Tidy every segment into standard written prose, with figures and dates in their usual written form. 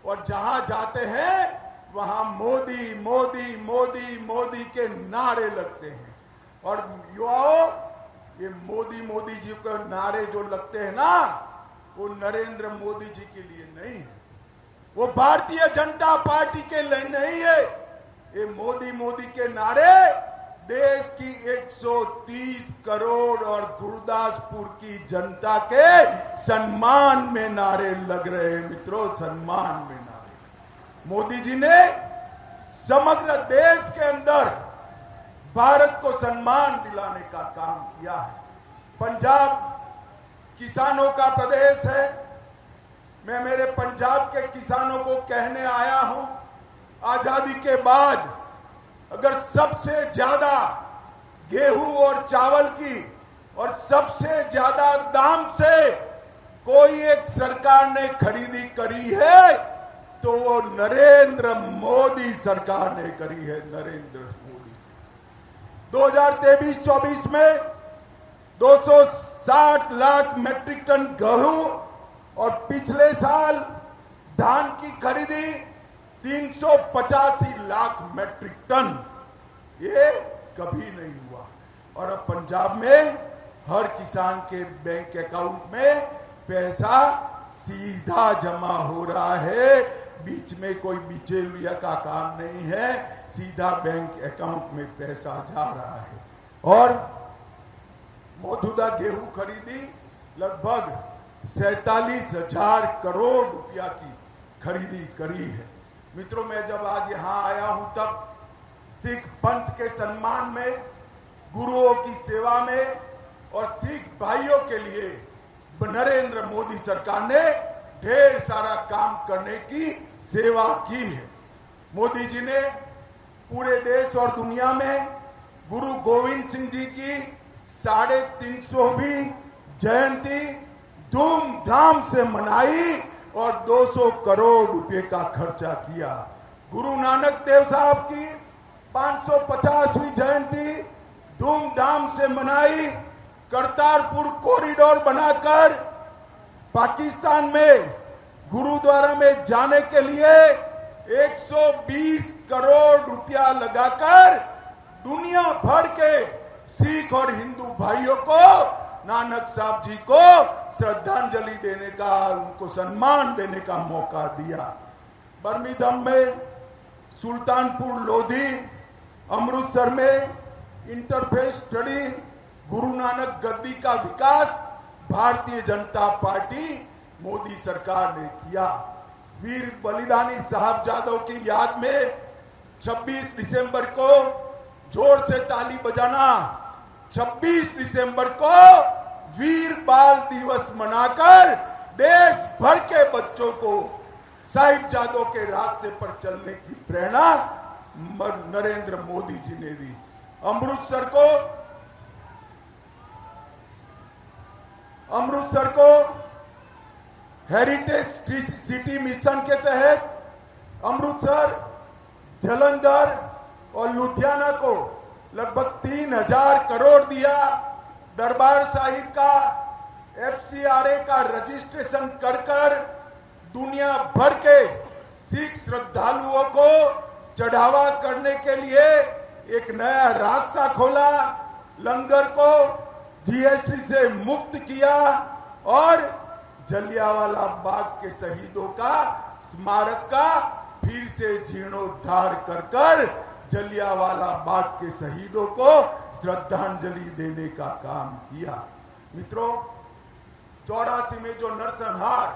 और जहां जाते हैं वहां मोदी मोदी मोदी मोदी के नारे लगते हैं। और युवाओं, ये मोदी मोदी जी के नारे जो लगते हैं ना, वो नरेंद्र मोदी जी के लिए नहीं है, वो भारतीय जनता पार्टी के लिए नहीं है। ये मोदी मोदी के नारे देश की 130 करोड़ और गुरदासपुर की जनता के सम्मान में नारे लग रहे हैं मित्रों, सम्मान में नारे। मोदी जी ने समग्र देश के अंदर भारत को सम्मान दिलाने का काम किया है। पंजाब किसानों का प्रदेश है। मैं मेरे पंजाब के किसानों को कहने आया हूं, आजादी के बाद अगर सबसे ज्यादा गेहूं और चावल की और सबसे ज्यादा दाम से कोई एक सरकार ने खरीदी करी है तो वो नरेंद्र मोदी सरकार ने करी है। नरेंद्र मोदी 2023-24 में 260 लाख मैट्रिक टन गेहूं और पिछले साल धान की खरीदी 385 लाख मैट्रिक टन, ये कभी नहीं हुआ। और अब पंजाब में हर किसान के बैंक अकाउंट में पैसा सीधा जमा हो रहा है, बीच में कोई बिचौलिया का काम नहीं है, सीधा बैंक अकाउंट में पैसा जा रहा है। और मौजूदा गेहूं खरीदी लगभग 47,000 करोड़ रुपया की खरीदी करी है। मित्रों, मैं जब आज यहां आया हूं तब सिख पंथ के सम्मान में, गुरुओं की सेवा में और सिख भाइयों के लिए नरेंद्र मोदी सरकार ने ढेर सारा काम करने की सेवा की है। मोदी जी ने पूरे देश और दुनिया में गुरु गोविंद सिंह जी की 350वीं जयंती धूमधाम से मनाई और 200 करोड़ रुपए का खर्चा किया। गुरु नानक देव साहब की 550वीं जयंती धूमधाम से मनाई। करतारपुर कॉरिडोर बनाकर पाकिस्तान में गुरुद्वारा में जाने के लिए 120 करोड़ रुपया लगाकर दुनिया भर के सिख और हिंदू भाइयों को नानक साहब जी को श्रद्धांजलि देने का, उनको सम्मान देने का मौका दिया। बर्मिंघम में, सुल्तानपुर लोधी, अमृतसर में इंटरफेस स्टडी, गुरु नानक गद्दी का विकास भारतीय जनता पार्टी मोदी सरकार ने किया। वीर बलिदानी साहबजादों की याद में 26 दिसंबर को जोर से ताली बजाना, 26 दिसंबर को वीर बाल दिवस मनाकर देश भर के बच्चों को साहिबजादों के रास्ते पर चलने की प्रेरणा नरेंद्र मोदी जी ने दी। अमृतसर को हेरिटेज सिटी मिशन के तहत अमृतसर, जलंधर और लुधियाना को लगभग 3,000 करोड़ दिया। दरबार साहिब का FCRA का रजिस्ट्रेशन कर दुनिया भर के सिख श्रद्धालुओं को चढ़ावा करने के लिए एक नया रास्ता खोला। लंगर को GST से मुक्त किया और जलियांवाला बाग के शहीदों का स्मारक का फिर से जीर्णोद्धार कर जलियांवाला बाग के शहीदों को श्रद्धांजलि देने का काम किया। मित्रों, 84 में जो नरसंहार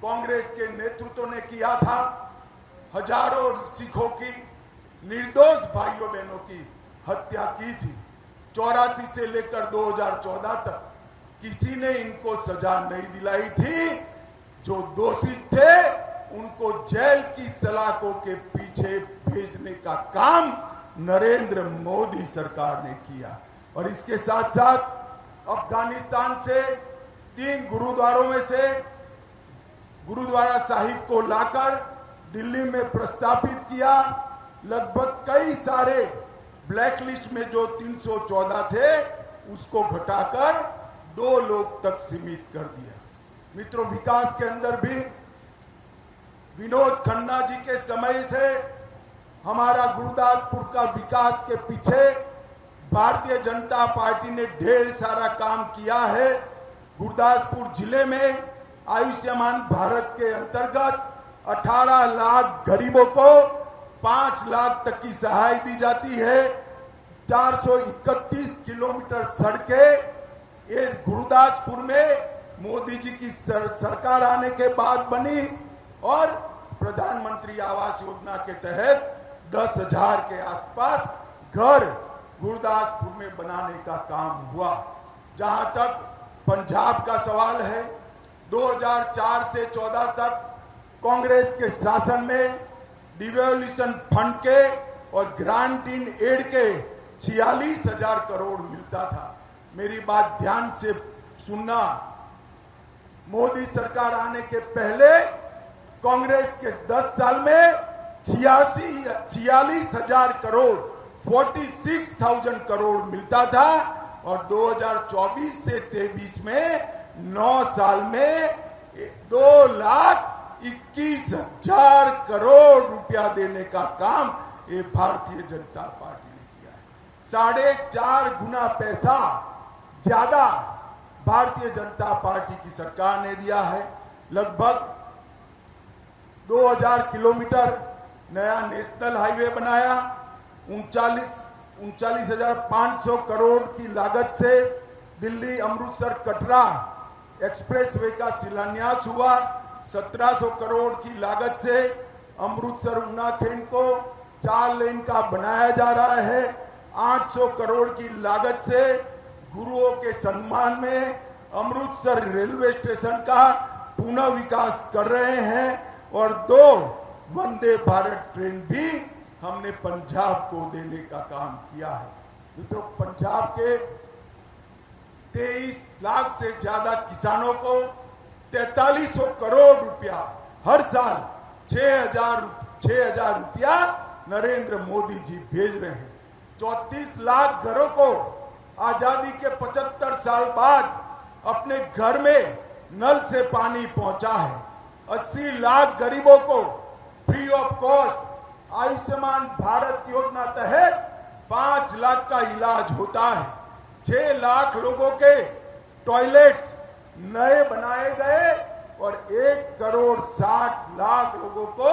कांग्रेस के नेतृत्व ने किया था, हजारों सिखों की, निर्दोष भाइयों बहनों की हत्या की थी। 84 से लेकर 2014 तक किसी ने इनको सजा नहीं दिलाई थी। जो दोषी थे उनको जेल की सलाखों के पीछे भेजने का काम नरेंद्र मोदी सरकार ने किया। और इसके साथ साथ अफगानिस्तान से 3 गुरुद्वारों में से गुरुद्वारा साहिब को लाकर दिल्ली में प्रस्तापित किया। लगभग कई सारे ब्लैक लिस्ट में जो 314 थे उसको घटाकर 2 लोग तक सीमित कर दिया। मित्रों, विकास के अंदर भी विनोद खन्ना जी के समय से हमारा गुरदासपुर का विकास के पीछे भारतीय जनता पार्टी ने ढेर सारा काम किया है। गुरदासपुर जिले में आयुष्मान भारत के अंतर्गत 18 लाख गरीबों को 5 लाख तक की सहाय दी जाती है। 431 किलोमीटर सड़कें ये गुरदासपुर में मोदी जी की सरकार आने के बाद बनी और प्रधानमंत्री आवास योजना के तहत 10,000 के आसपास घर गुरदासपुर में बनाने का काम हुआ। जहां तक पंजाब का सवाल है, 2004 से 14 तक कांग्रेस के शासन में डिवोल्यूशन फंड के और ग्रांट इन एड के 46,000 करोड़ मिलता था। मेरी बात ध्यान से सुनना, मोदी सरकार आने के पहले कांग्रेस के 10 साल में 46,000 करोड़ 46,000 करोड़ मिलता था और 2024 से 23 में 9 साल में 2,21,000 करोड़ रुपया देने का काम ये भारतीय जनता पार्टी ने किया है। 4.5 गुना पैसा ज्यादा भारतीय जनता पार्टी की सरकार ने दिया है। लगभग 2000 किलोमीटर नया नेशनल हाईवे बनाया। 39,500 करोड़ की लागत से दिल्ली अमृतसर कटरा एक्सप्रेसवे का शिलान्यास हुआ। 1700 करोड़ की लागत से अमृतसर उन्नाखेड़ को 4 लेन का बनाया जा रहा है। 800 करोड़ की लागत से गुरुओं के सम्मान में अमृतसर रेलवे स्टेशन का पुनः विकास कर रहे हैं और 2 वंदे भारत ट्रेन भी हमने पंजाब को देने का काम किया है। तो पंजाब के 23 लाख से ज्यादा किसानों को 4300 करोड़ रुपया हर साल 6,000 रुपया नरेंद्र मोदी जी भेज रहे हैं। 34 लाख घरों को आजादी के 75 साल बाद अपने घर में नल से पानी पहुंचा है। 80 लाख गरीबों को free of cost Ayushman Bharat योजना तहत 5 लाख का इलाज होता है। 6 लाख लोगों के टॉयलेट्स नए बनाए गए और 1,60,00,000 लोगों को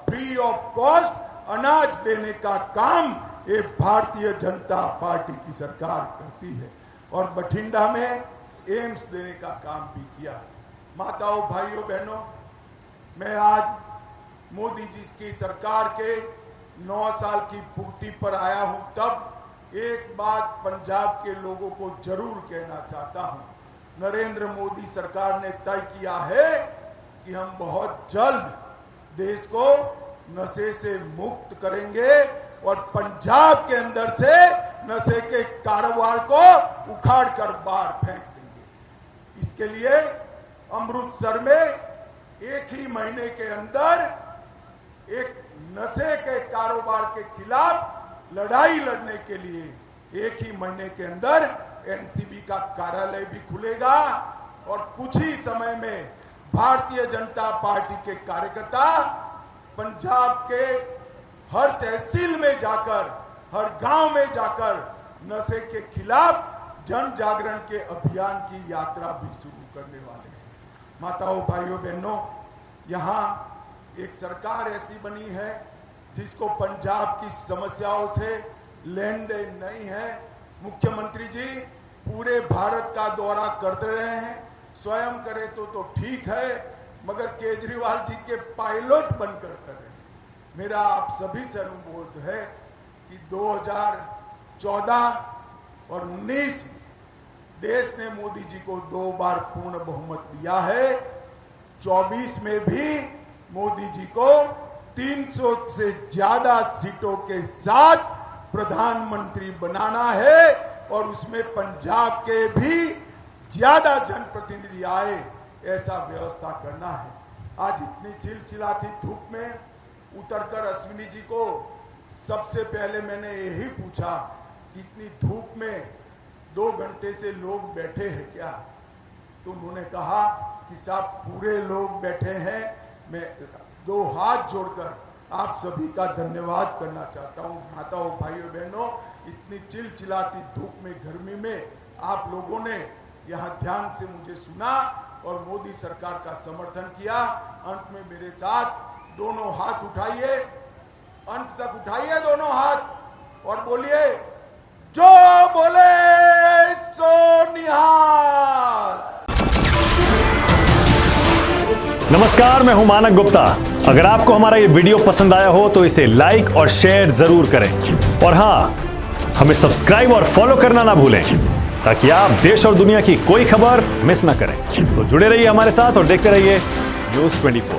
फ्री ऑफ कॉस्ट अनाज देने का काम ये भारतीय जनता पार्टी की सरकार करती है। और बठिंडा में एम्स देने का काम भी किया। माताओं, भाइयों, बहनों, मैं आज मोदी जी की सरकार के 9 साल की पूर्ति पर आया हूं। तब एक बात पंजाब के लोगों को जरूर कहना चाहता हूं। नरेंद्र मोदी सरकार ने तय किया है कि हम बहुत जल्द देश को नशे से मुक्त करेंगे और पंजाब के अंदर से नशे के कारोबार को उखाड़ कर बाहर फेंक देंगे। इसके लिए अमृतसर में एक ही महीने के अंदर एक नशे के कारोबार के खिलाफ लड़ाई लड़ने के लिए एक ही महीने के अंदर एनसीबी का कार्यालय भी खुलेगा और कुछ ही समय में भारतीय जनता पार्टी के कार्यकर्ता पंजाब के हर तहसील में जाकर, हर गांव में जाकर नशे के खिलाफ जन जागरण के अभियान की यात्रा भी शुरू करने वाले हैं। माताओं, भाइयों, बहनों, यहाँ एक सरकार ऐसी बनी है जिसको पंजाब की समस्याओं से लेन देन नहीं है। मुख्यमंत्री जी पूरे भारत का दौरा करते रहे हैं। स्वयं करे तो ठीक है, मगर केजरीवाल जी के पायलट बनकर कर रहे हैं। मेरा आप सभी से अनुरोध है कि 2014 और 19 में देश ने मोदी जी को 2 बार पूर्ण बहुमत दिया है। 24 में भी मोदी जी को 300 से ज्यादा सीटों के साथ प्रधानमंत्री बनाना है और उसमें पंजाब के भी ज्यादा जनप्रतिनिधि आए, ऐसा व्यवस्था करना है। आज इतनी चिलचिलाती धूप में उतरकर अश्विनी जी को सबसे पहले मैंने यही पूछा कि इतनी धूप में 2 घंटे से लोग बैठे हैं क्या? तो उन्होंने कहा कि साहब पूरे लोग बैठे हैं, मैं दो हाथ जोड़कर आप सभी का धन्यवाद करना चाहता हूं। माताओं, भाइयों, बहनों, इतनी चिलचिलाती धूप में, गर्मी में आप लोगों ने यहां ध्यान से मुझे सुना और मोदी सरकार का समर्थन किया। अंत में मेरे साथ दोनों हाथ उठाइए, अंत तक उठाइए दोनों हाथ और बोलिए, जो बोले सो निहाल। नमस्कार, मैं हूं मानक गुप्ता। अगर आपको हमारा ये वीडियो पसंद आया हो तो इसे लाइक और शेयर जरूर करें और हां, हमें सब्सक्राइब और फॉलो करना ना भूलें ताकि आप देश और दुनिया की कोई खबर मिस ना करें। तो जुड़े रहिए हमारे साथ और देखते रहिए News 24।